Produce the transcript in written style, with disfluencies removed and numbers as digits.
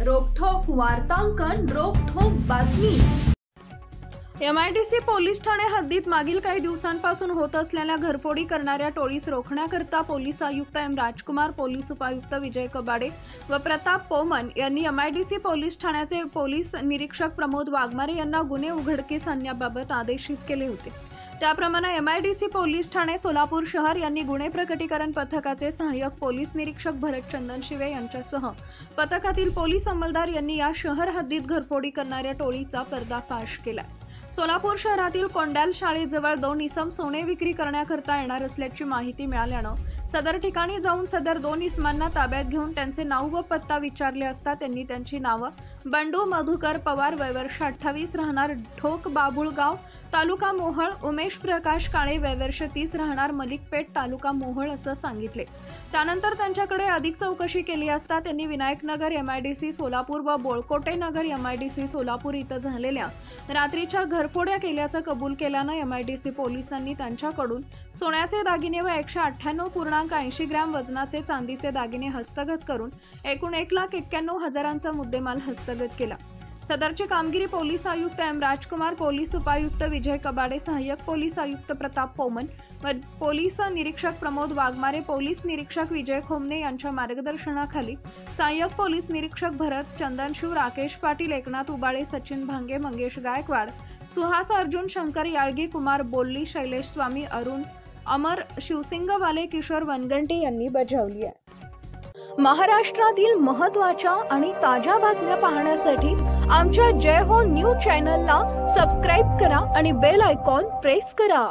रोखठोक वार्तांकन, रोखठोक बातमी। MIDC पोलीस ठाणे हद्दीत मागील काही दिवसांपासून होत असलेल्या घरफोडी करणाऱ्या टोळीस रोखण्याकरता पोलीस आयुक्त एम राजकुमार, पोलीस उपायुक्त विजय कबाडे व प्रताप पोमन यांनी MIDC पोलीस ठाण्याचे पोलीस निरीक्षक प्रमोद वाघमारे यांना गुन्हे उघडकीस आणण्याबाबत आदेशित केले होते। त्याप्रमाणे MIDC पोलीस ठाणे सोलापूर शहर यांनी गुन्हे प्रकटीकरण पथकाचे सहाय्यक पोलीस निरीक्षक भरत चंदन शिवे यांच्यासह पथकातील पोलीस अंमलदार यांनी या शहर हद्दीत घरफोडी करणाऱ्या टोळीचा पर्दाफाश केला। सोलापूर शहरातील कोंडाल शाळेजवळ 2 इसम सोने विक्री करण्याकरता येणार असल्याची माहिती मिळाल्यानं सदर ठिकाणी जाऊन सदर 2 इसमांना ताब्यात घेऊन त्यांचे नाव व पत्ता विचारले असता त्यांनी त्यांची नावं बंडू मधुकर पवार वय वर्ष 28 राहणार ढोक बाबुळगाव तालुका मोहोळ, उमेश प्रकाश काळे वय वर्ष 30 राहणार मलिकपेठ तालुका मोहोळ असं सांगितले। त्यानंतर त्यांच्याकडे अधिक चौकशी केली असता त्यांनी विनायकनगर MIDC सोलापूर व बोळकोटे नगर MIDC सोलापूर इथं झालेल्या रात्रीच्या घरफोड्या केल्याचं कबूल केल्यानं MIDC पोलिसांनी त्यांच्याकडून सोन्याचे दागिने व 198.80 ग्रॅम वजनाचे चांदीचे दागिने हस्तगत करून एकूण 1,91,000चा मुद्देमाल हस्तगत केला। सदरची कामगिरी पोलीस आयुक्त एम राजकुमार, पोलीस उपायुक्त विजय कबाडे, सहाय्यक पोलीस आयुक्त प्रताप पोमन व पोलीस निरीक्षक प्रमोद वाघमारे, पोलीस निरीक्षक विजय खोमने यांच्या मार्गदर्शनाखाली सहाय्यक पोलीस निरीक्षक भरत चंदन शिव, राकेश पाटील, एकनाथ उबाळे, सचिन भांगे, मंगेश गायकवाड, सुहास अर्जुन, शंकर याळगी, कुमार बोल्ली, शैलेश स्वामी, अरुण अमर, शिवसिंगवाले, किशोर वनगंटे यांनी बजावली आहे। महाराष्ट्रातील महत्त्वाच्या आणि ताज्या बातम्या पाहण्यासाठी आमच्या जय हो न्यूज चॅनलला सबस्क्राइब करा आणि बेल आयकॉन प्रेस करा।